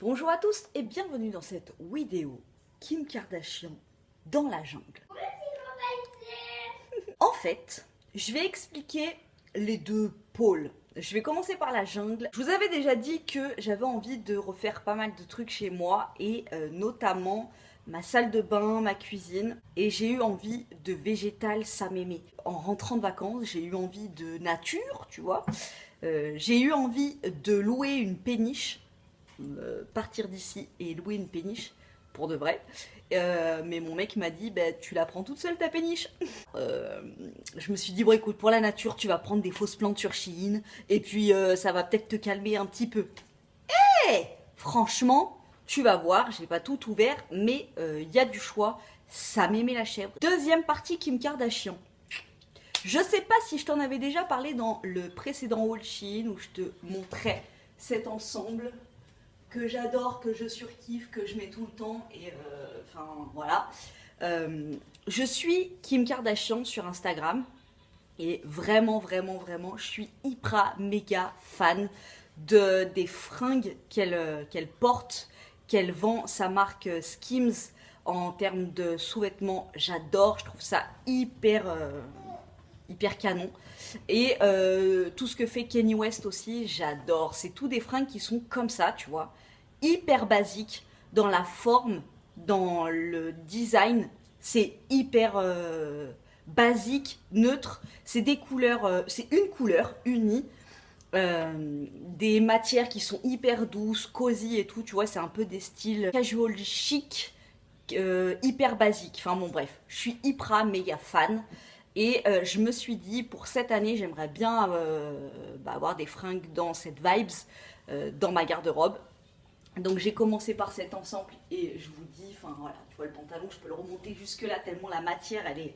Bonjour à tous et bienvenue dans cette vidéo Kim Kardashian dans la jungle. En fait, je vais expliquer les deux pôles. Je vais commencer par la jungle. Je vous avais déjà dit que j'avais envie de refaire pas mal de trucs chez moi et notamment ma salle de bain, ma cuisine. Et j'ai eu envie de végétal samémé. En rentrant de vacances, j'ai eu envie de nature, tu vois. J'ai eu envie de louer une péniche. Partir d'ici et louer une péniche pour de vrai. Mais mon mec m'a dit bah, tu la prends toute seule ta péniche. Je me suis dit bon écoute, pour la nature tu vas prendre des fausses plantes sur Shein et puis ça va peut-être te calmer un petit peu. Franchement tu vas voir, j'ai pas tout ouvert mais il y a du choix, ça m'aimait la chèvre. Deuxième partie, Kim Kardashian. Je sais pas si je t'en avais déjà parlé dans le précédent haul Shein où je te montrais cet ensemble que j'adore, que je surkiffe, que je mets tout le temps, et enfin voilà. Je suis Kim Kardashian sur Instagram, et vraiment, je suis hyper méga fan des fringues qu'elle porte, qu'elle vend, sa marque Skims, en termes de sous-vêtements, j'adore, je trouve ça hyper canon. Et tout ce que fait Kanye West aussi, j'adore. C'est tout des fringues qui sont comme ça, tu vois. Hyper basiques dans la forme, dans le design. C'est hyper basique, neutre. C'est des couleurs, c'est une couleur unie. Des matières qui sont hyper douces, cosy et tout. Tu vois, c'est un peu des styles casual chic, hyper basiques. Enfin bon, bref, je suis hyper méga fan. Et je me suis dit, pour cette année, j'aimerais bien avoir des fringues dans cette vibes, dans ma garde-robe. Donc j'ai commencé par cet ensemble et je vous dis, enfin voilà, tu vois le pantalon, je peux le remonter jusque là tellement la matière, elle est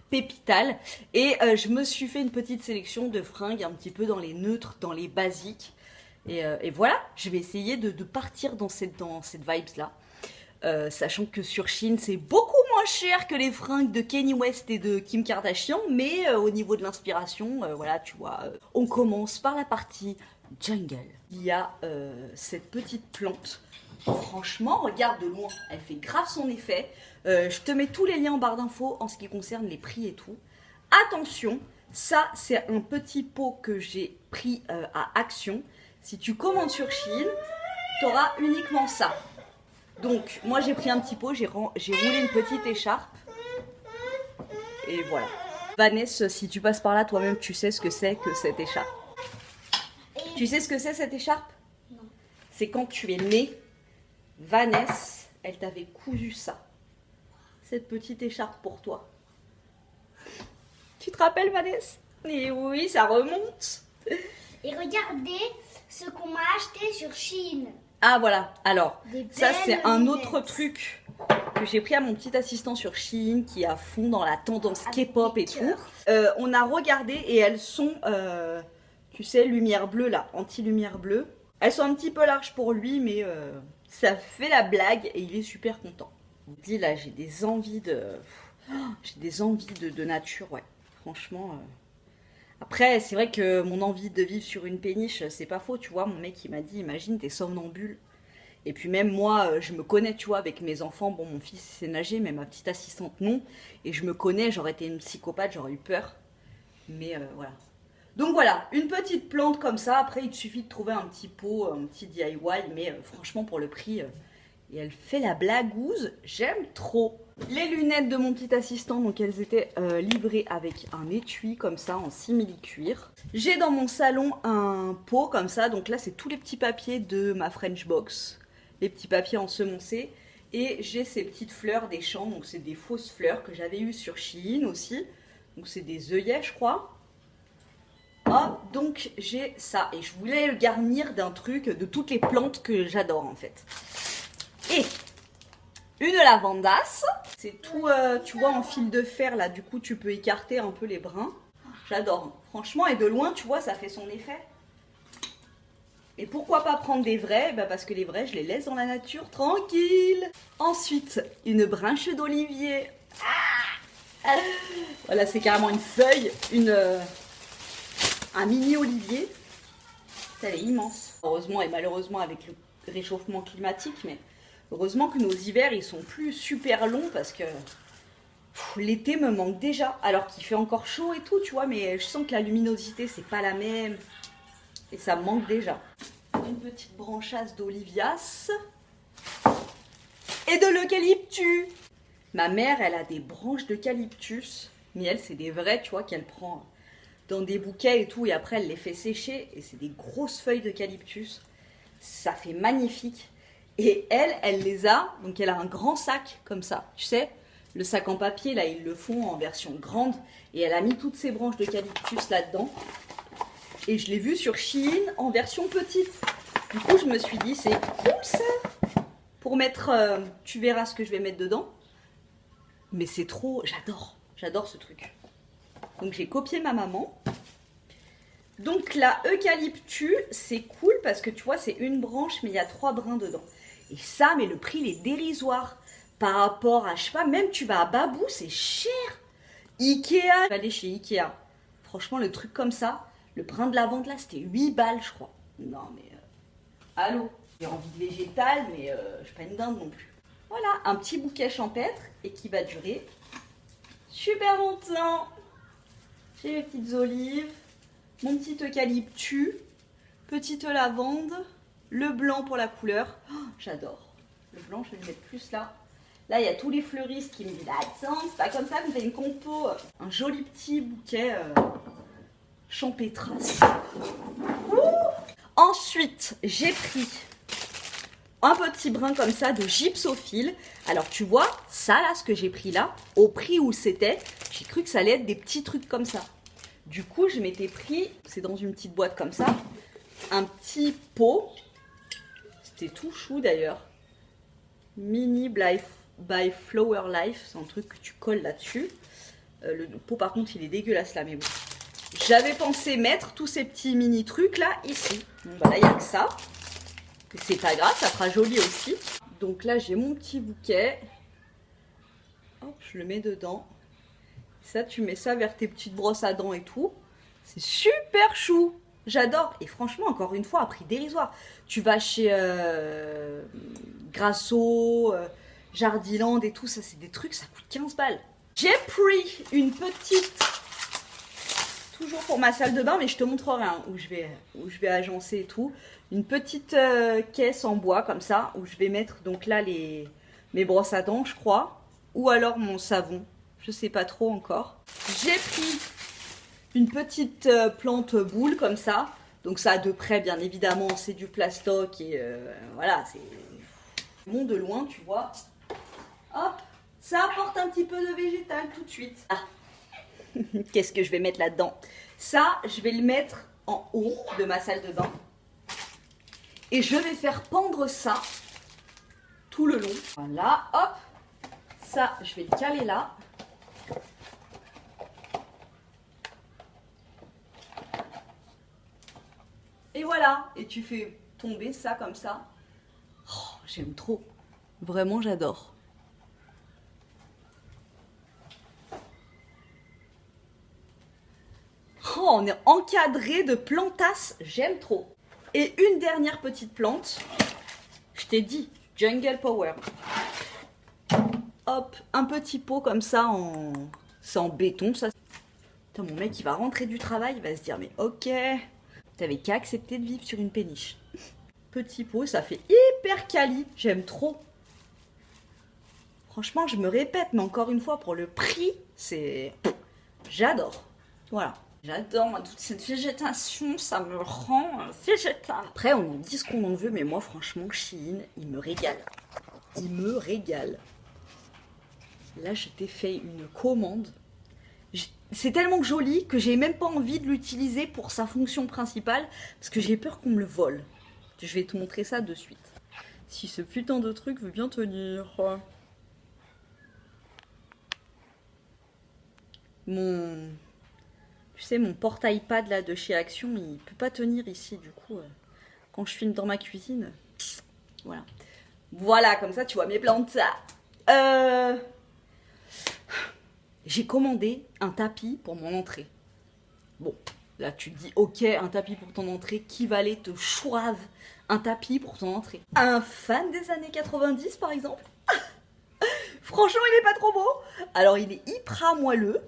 pépitale. Et je me suis fait une petite sélection de fringues un petit peu dans les neutres, dans les basiques. Et voilà, je vais essayer de partir dans cette vibes-là. Sachant que sur Shein c'est beaucoup moins cher que les fringues de Kanye West et de Kim Kardashian, mais au niveau de l'inspiration, voilà, tu vois, on commence par la partie jungle. Il y a cette petite plante. Franchement, regarde de loin, elle fait grave son effet. Je te mets tous les liens en barre d'infos en ce qui concerne les prix et tout. Attention, ça c'est un petit pot que j'ai pris à Action. Si tu commandes sur Shein, tu auras uniquement ça. Donc, moi j'ai pris un petit pot, j'ai roulé une petite écharpe. Et voilà. Vanessa, si tu passes par là, toi-même, tu sais ce que c'est que cette écharpe. Tu sais ce que c'est cette écharpe? Non. C'est quand tu es née, Vanessa, elle t'avait cousu ça. Cette petite écharpe pour toi. Tu te rappelles, Vanessa? Et oui, ça remonte. Et regardez ce qu'on m'a acheté sur Shein. Ah voilà, alors Des ça c'est belles un lunettes. autre truc que j'ai pris à mon petit assistant sur Shein qui est à fond dans la tendance Avec K-pop des et tout. cœurs. On a regardé et elles sont, tu sais, lumière bleue là, anti-lumière bleue. Elles sont un petit peu larges pour lui mais ça fait la blague et il est super content. Je vous dis là, j'ai des envies de nature, ouais, franchement. Après, c'est vrai que mon envie de vivre sur une péniche, c'est pas faux, tu vois. Mon mec, il m'a dit, imagine, t'es somnambule. Et puis même moi, je me connais, tu vois, avec mes enfants. Bon, mon fils sait nager, mais ma petite assistante, non. Et je me connais, j'aurais été une psychopathe, j'aurais eu peur. Mais voilà. Donc voilà, une petite plante comme ça. Après, il te suffit de trouver un petit pot, un petit DIY. Mais franchement, pour le prix, et elle fait la blagouze, j'aime trop. Les lunettes de mon petit assistant, donc elles étaient livrées avec un étui comme ça en simili-cuir. J'ai dans mon salon un pot comme ça, donc là c'est tous les petits papiers de ma French box, les petits papiers ensemencés. Et j'ai ces petites fleurs des champs, donc c'est des fausses fleurs que j'avais eues sur Shein aussi. Donc c'est des œillets je crois. Hop, donc j'ai ça. Et je voulais le garnir d'un truc, de toutes les plantes que j'adore en fait. Et une lavandasse, c'est tout, tu vois, en fil de fer, là, du coup, tu peux écarter un peu les brins. J'adore, franchement, et de loin, tu vois, ça fait son effet. Et pourquoi pas prendre des vrais? Bah parce que les vrais, je les laisse dans la nature, tranquille. Ensuite, une branche d'olivier. Voilà, c'est carrément une feuille, un mini olivier. Elle est immense. Heureusement et malheureusement, avec réchauffement climatique, mais heureusement que nos hivers, ils sont plus super longs parce que l'été me manque déjà. Alors qu'il fait encore chaud et tout, tu vois, mais je sens que la luminosité, c'est pas la même. Et ça me manque déjà. Une petite branchasse d'olivias. Et de l'eucalyptus. Ma mère, elle a des branches d'eucalyptus. Mais elle, c'est des vrais, tu vois, qu'elle prend dans des bouquets et tout. Et après, elle les fait sécher. Et c'est des grosses feuilles d'eucalyptus. Ça fait magnifique. Et elle, elle les a. Donc, elle a un grand sac comme ça. Tu sais, le sac en papier, là, ils le font en version grande. Et elle a mis toutes ses branches d'eucalyptus là-dedans. Et je l'ai vu sur Shein en version petite. Du coup, je me suis dit, c'est cool ça. Pour mettre, tu verras ce que je vais mettre dedans. Mais c'est trop, j'adore ce truc. Donc j'ai copié ma maman. Donc la eucalyptus, c'est cool parce que tu vois, c'est une branche, mais il y a 3 brins dedans. Et ça, mais le prix, il est dérisoire. Par rapport à, je sais pas, même tu vas à Babou, c'est cher. Ikea, je vais aller chez Ikea. Franchement, le truc comme ça, le brin de lavande là, c'était 8 balles, je crois. Non mais, allô, j'ai envie de végétal, mais je suis pas une dinde non plus. Voilà, un petit bouquet champêtre et qui va durer super longtemps. J'ai mes petites olives, mon petit eucalyptus, petite lavande, le blanc pour la couleur. Oh, j'adore. Le blanc, je vais le mettre plus là. Là, il y a tous les fleuristes qui me disent attends, c'est pas comme ça que vous avez une compo. Un joli petit bouquet champêtre. Ensuite, j'ai pris un petit brin comme ça de gypsophile. Alors tu vois, ça là, ce que j'ai pris là, au prix où c'était, j'ai cru que ça allait être des petits trucs comme ça. Du coup, je m'étais pris, c'est dans une petite boîte comme ça, un petit pot. C'était tout chou d'ailleurs. Mini by Flower Life, c'est un truc que tu colles là-dessus. Le pot par contre, il est dégueulasse là, mais bon. J'avais pensé mettre tous ces petits mini trucs là, ici. Bon, bah là, il n'y a que ça. C'est pas grave, ça fera joli aussi. Donc là, j'ai mon petit bouquet. Hop, je le mets dedans. Ça, tu mets ça vers tes petites brosses à dents et tout. C'est super chou. J'adore. Et franchement, encore une fois, à prix dérisoire. Tu vas chez Grasso, Jardiland et tout. Ça, c'est des trucs, ça coûte 15 balles. J'ai pris une petite... Toujours pour ma salle de bain, mais je te montrerai hein, où je vais agencer et tout. Une petite caisse en bois comme ça, où je vais mettre donc là mes brosses à dents, je crois. Ou alors mon savon, je sais pas trop encore. J'ai pris une petite plante boule comme ça. Donc ça de près, bien évidemment, c'est du plastoc et voilà, c'est bon de loin, tu vois. Hop, ça apporte un petit peu de végétal tout de suite. Ah. Qu'est-ce que je vais mettre là-dedans? Ça, je vais le mettre en haut de ma salle de bain. Et je vais faire pendre ça tout le long. Voilà, hop. Ça, je vais le caler là. Et voilà. Et tu fais tomber ça comme ça. Oh, j'aime trop. Vraiment, j'adore. Oh, on est encadré de plantasses, j'aime trop. Et une dernière petite plante, je t'ai dit, Jungle Power. Hop, un petit pot comme ça, c'est en béton. Ça. Putain, mon mec, il va rentrer du travail, il va se dire, mais ok, t'avais qu'à accepter de vivre sur une péniche. Petit pot, ça fait hyper quali, j'aime trop. Franchement, je me répète, mais encore une fois, pour le prix, c'est... J'adore. Voilà. J'adore toute cette végétation, ça me rend végétale. Après, on en dit ce qu'on en veut, mais moi, franchement, Shein, il me régale. Il me régale. Là, je t'ai fait une commande. C'est tellement joli que j'ai même pas envie de l'utiliser pour sa fonction principale, parce que j'ai peur qu'on me le vole. Je vais te montrer ça de suite. Si ce putain de truc veut bien tenir. Tu sais, mon porte-iPad là de chez Action, il peut pas tenir ici. Du coup, quand je filme dans ma cuisine, voilà. Voilà, comme ça, tu vois mes plantes. J'ai commandé un tapis pour mon entrée. Bon, là, tu te dis, ok, un tapis pour ton entrée, qui va aller te chourave un tapis pour ton entrée. Un fan des années 90 par exemple. Franchement, il est pas trop beau. Alors, il est hyper moelleux.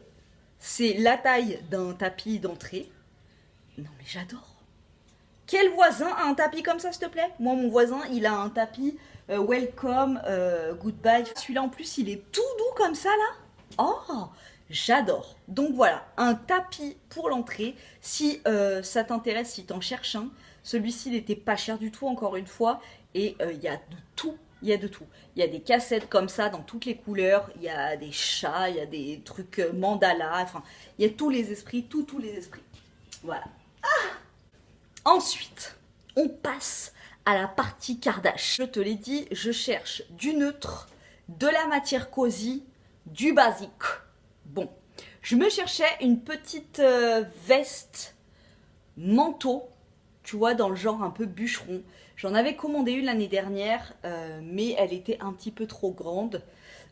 C'est la taille d'un tapis d'entrée. Non, mais j'adore. Quel voisin a un tapis comme ça, s'il te plaît? Moi, mon voisin, il a un tapis welcome, goodbye. Celui-là, en plus, il est tout doux comme ça, là. Oh, j'adore. Donc voilà, un tapis pour l'entrée. Si ça t'intéresse, si t'en cherches un, celui-ci, il n'était pas cher du tout, encore une fois. Et il y a de tout. Il y a de tout. Il y a des cassettes comme ça dans toutes les couleurs. Il y a des chats, il y a des trucs mandala. Enfin, il y a tous les esprits, tous les esprits. Voilà. Ensuite, on passe à la partie Kardashian. Je te l'ai dit, je cherche du neutre, de la matière cosy, du basique. Bon, je me cherchais une petite veste manteau, tu vois, dans le genre un peu bûcheron. J'en avais commandé une l'année dernière, mais elle était un petit peu trop grande.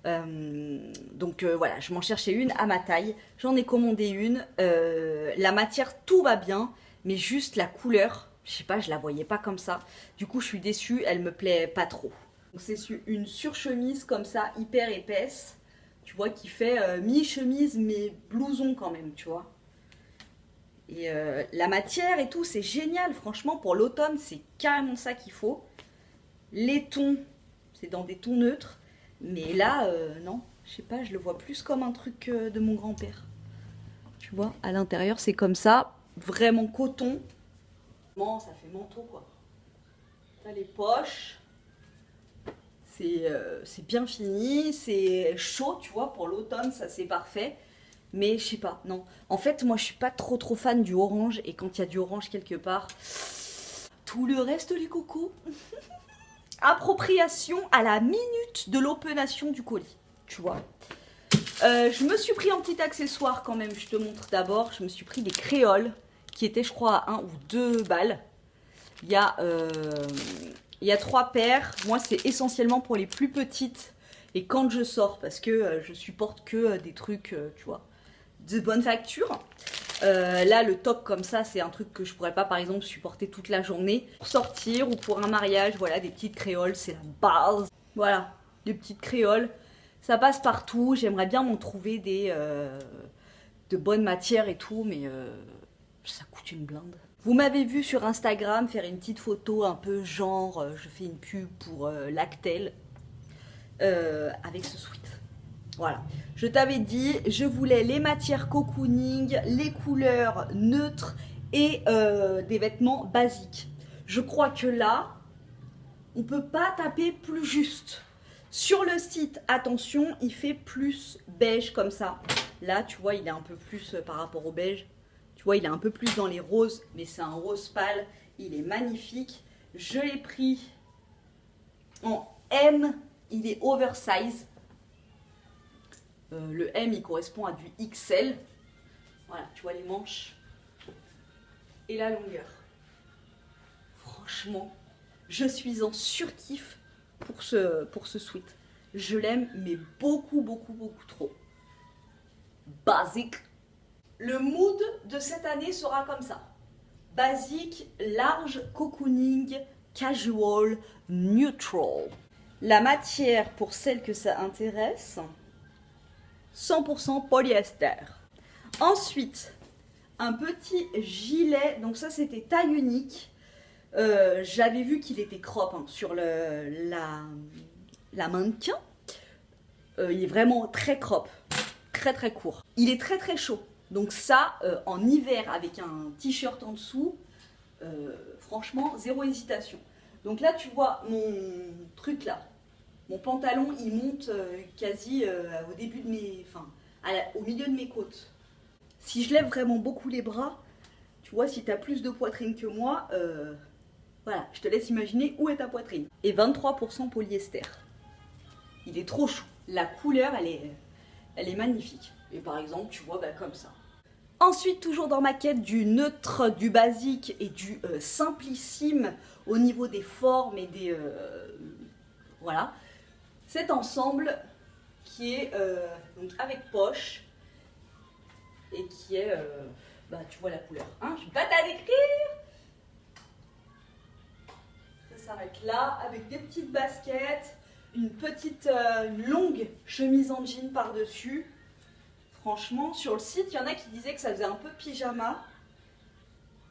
Donc voilà, je m'en cherchais une à ma taille. J'en ai commandé une. La matière, tout va bien, mais juste la couleur, je sais pas, je la voyais pas comme ça. Du coup, je suis déçue, elle me plaît pas trop. Donc c'est une surchemise comme ça, hyper épaisse. Tu vois, qui fait mi-chemise, mais blouson quand même, tu vois. Et la matière et tout, c'est génial. Franchement, pour l'automne, c'est carrément ça qu'il faut. Les tons, c'est dans des tons neutres. Mais là, non, je sais pas, je le vois plus comme un truc de mon grand-père. Tu vois, à l'intérieur, c'est comme ça. Vraiment coton. Bon, ça fait manteau, quoi. T'as les poches. C'est bien fini. C'est chaud, tu vois, pour l'automne, ça c'est parfait. Mais je sais pas, non. En fait, moi, je suis pas trop fan du orange. Et quand il y a du orange quelque part, tout le reste, les cocos. Appropriation à la minute de l'opération du colis, tu vois. Je me suis pris un petit accessoire quand même, je te montre d'abord. Je me suis pris des créoles qui étaient, je crois, à 1 ou 2 balles. Il y a 3 paires. Moi, c'est essentiellement pour les plus petites. Et quand je sors, parce que je supporte que des trucs, tu vois, de bonne facture. Là, le top comme ça, c'est un truc que je pourrais pas, par exemple, supporter toute la journée. Pour sortir ou pour un mariage, voilà, des petites créoles, c'est la base. Voilà, des petites créoles. Ça passe partout. J'aimerais bien m'en trouver des de bonnes matières et tout, mais ça coûte une blinde. Vous m'avez vu sur Instagram faire une petite photo un peu genre, je fais une pub pour Lactel avec ce sweat. Voilà, je t'avais dit, je voulais les matières cocooning, les couleurs neutres et des vêtements basiques. Je crois que là, on peut pas taper plus juste. Sur le site, attention, il fait plus beige comme ça. Là, tu vois, il est un peu plus par rapport au beige. Tu vois, il est un peu plus dans les roses, mais c'est un rose pâle. Il est magnifique. Je l'ai pris en M, il est oversize. Le M, il correspond à du XL. Voilà, tu vois les manches. Et la longueur. Franchement, je suis en surkiff pour ce sweat. Je l'aime, mais beaucoup trop. Basique. Le mood de cette année sera comme ça. Basique, large, cocooning, casual, neutral. La matière, pour celles que ça intéresse, 100% polyester. Ensuite, un petit gilet. Donc ça, c'était taille unique. J'avais vu qu'il était crop hein, sur la mannequin. Il est vraiment très crop. Très court. Il est très chaud. Donc ça, en hiver, avec un t-shirt en dessous, franchement, zéro hésitation. Donc là, tu vois mon truc là. Mon pantalon, il monte quasi au début de mes... Enfin, au milieu de mes côtes. Si je lève vraiment beaucoup les bras, tu vois, si tu as plus de poitrine que moi, voilà, je te laisse imaginer où est ta poitrine. Et 23% polyester. Il est trop chaud. La couleur, elle est magnifique. Et par exemple, tu vois, bah, comme ça. Ensuite, toujours dans ma quête du neutre, du basique et du simplissime au niveau des formes et des... voilà. Cet ensemble qui est donc avec poche et qui est, bah tu vois la couleur, hein, je vais pas t'en décrire. s'arrête là, avec des petites baskets, une petite, une longue chemise en jean par-dessus. Franchement, sur le site, il y en a qui disaient que ça faisait un peu pyjama.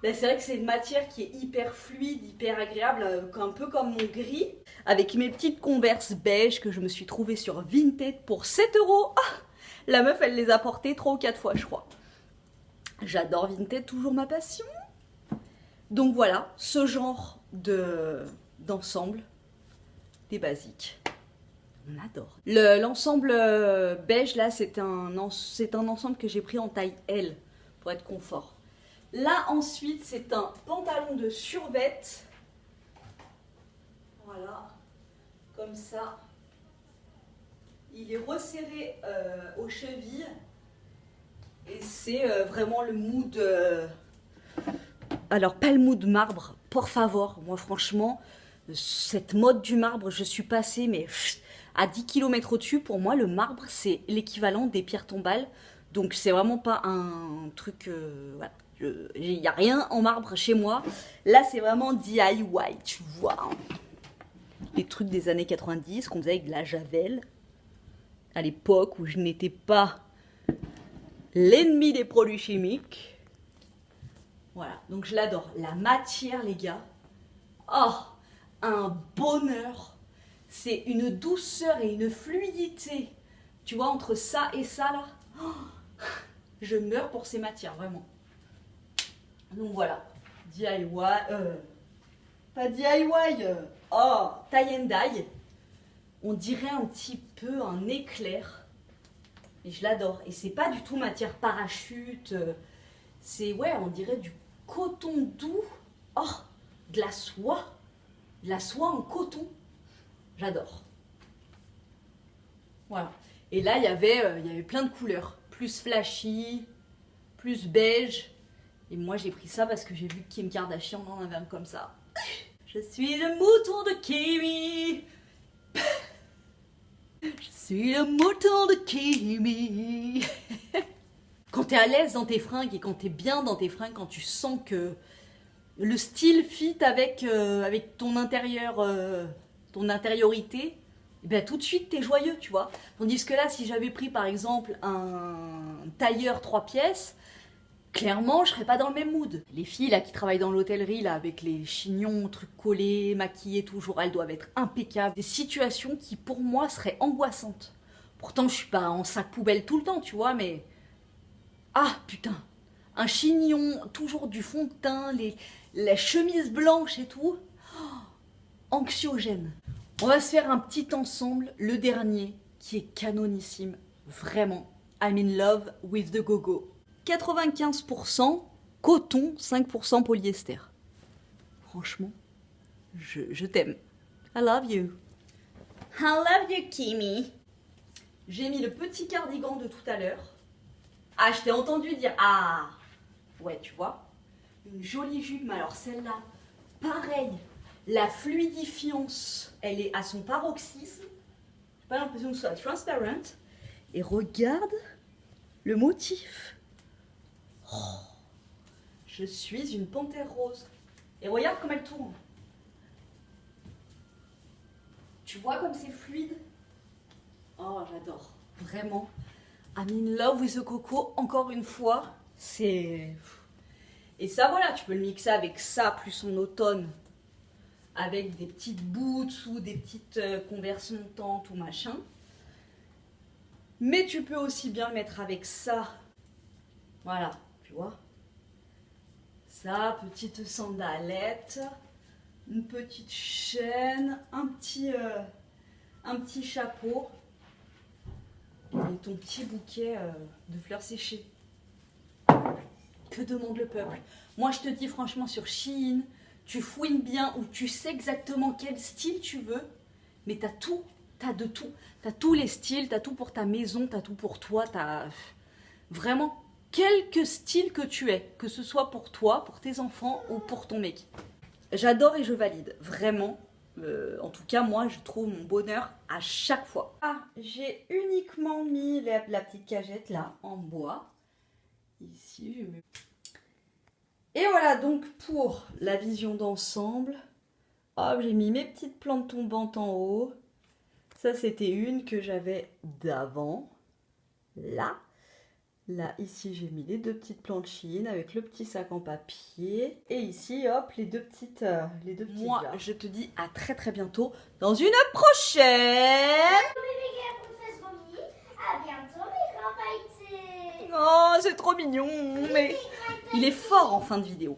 Ben, c'est vrai que c'est une matière qui est hyper fluide, hyper agréable, un peu comme mon gris. Avec mes petites Converse beige que je me suis trouvée sur Vinted pour 7 €. Ah, la meuf, elle les a portées 3 ou 4 fois, je crois. J'adore Vinted, toujours ma passion. Donc voilà, ce genre d'ensemble, des basiques. On adore. L'ensemble beige, là, c'est un ensemble que j'ai pris en taille L, pour être confort. Là, ensuite, c'est un pantalon de survêt. Voilà, comme ça. Il est resserré aux chevilles. Et c'est vraiment le mood... Alors, pas le mood marbre, por favor. Moi, franchement, cette mode du marbre, je suis passée, mais à 10 km au-dessus. Pour moi, le marbre, c'est l'équivalent des pierres tombales. Donc, c'est vraiment pas un truc... voilà. Il n'y a rien en marbre chez moi. Là, c'est vraiment DIY, tu vois. Les trucs des années 90 qu'on faisait avec de la javel. À l'époque où je n'étais pas l'ennemi des produits chimiques. Voilà, donc je l'adore. La matière, les gars. Oh, un bonheur. C'est une douceur et une fluidité. Tu vois, entre ça et ça, là. Oh, je meurs pour ces matières, vraiment. Donc voilà, DIY, pas DIY, oh, tie and dye. On dirait un petit peu un éclair. Et je l'adore. Et c'est pas du tout matière parachute. C'est, ouais, on dirait du coton doux. Oh, de la soie. De la soie en coton. J'adore. Voilà. Et là, il y avait plein de couleurs. Plus flashy, plus beige. Et moi, j'ai pris ça parce que j'ai vu que Kim Kardashian en avait un comme ça. Je suis le mouton de Kimi. Je suis le mouton de Kimi. Quand t'es à l'aise dans tes fringues et quand t'es bien dans tes fringues, quand tu sens que le style fit avec ton intérieur, ton intériorité, et ben tout de suite t'es joyeux, tu vois. Tandis que là, si j'avais pris par exemple un tailleur 3 pièces, clairement, je serais pas dans le même mood. Les filles là qui travaillent dans l'hôtellerie là avec les chignons, trucs collés, maquillés toujours, elles doivent être impeccables. Des situations qui pour moi seraient angoissantes. Pourtant, je suis pas en sac poubelle tout le temps, tu vois, mais ah putain, un chignon, toujours du fond de teint, les chemises blanches et tout, oh, anxiogène. On va se faire un petit ensemble, le dernier, qui est canonissime, vraiment. I'm in love with the go-go. 95% coton, 5% polyester. Franchement, je t'aime. I love you. I love you, Kimi. J'ai mis le petit cardigan de tout à l'heure. Ah, je t'ai entendu dire, ah, ouais, tu vois. Une jolie jupe, mais alors celle-là, pareil. La fluidifiance, elle est à son paroxysme. J'ai pas l'impression que ce soit transparent. Et regarde le motif. Oh, je suis une panthère rose. Et regarde comme elle tourne. Tu vois comme c'est fluide? Oh, j'adore. Vraiment. I'm in love with the coco. Encore une fois, c'est... Et ça, voilà, tu peux le mixer avec ça, plus en automne. Avec des petites boots ou des petites Converse montantes ou machin. Mais tu peux aussi bien le mettre avec ça. Voilà, tu vois. Ça, petite sandalette, une petite chaîne, un petit chapeau et ton petit bouquet de fleurs séchées. Que demande le peuple? Moi, je te dis franchement, sur Shein, tu fouines bien ou tu sais exactement quel style tu veux, mais t'as tout, t'as de tout. T'as tous les styles, t'as tout pour ta maison, t'as tout pour toi, t'as vraiment quelque style que tu es, que ce soit pour toi, pour tes enfants ou pour ton mec. J'adore et je valide, vraiment. En tout cas, moi, je trouve mon bonheur à chaque fois. Ah, j'ai uniquement mis la petite cagette là, en bois. Ici, je mets... Et voilà donc pour la vision d'ensemble. Hop, j'ai mis mes petites plantes tombantes en haut. Ça, c'était une que j'avais d'avant. Là. Là, ici, j'ai mis les deux petites plantes chines avec le petit sac en papier. Et ici, hop, les deux petites Moi, glaces. Je te dis à très très bientôt dans une prochaine. À bientôt, mes grands pailletés. Oh, c'est trop mignon, mais il est fort en fin de vidéo.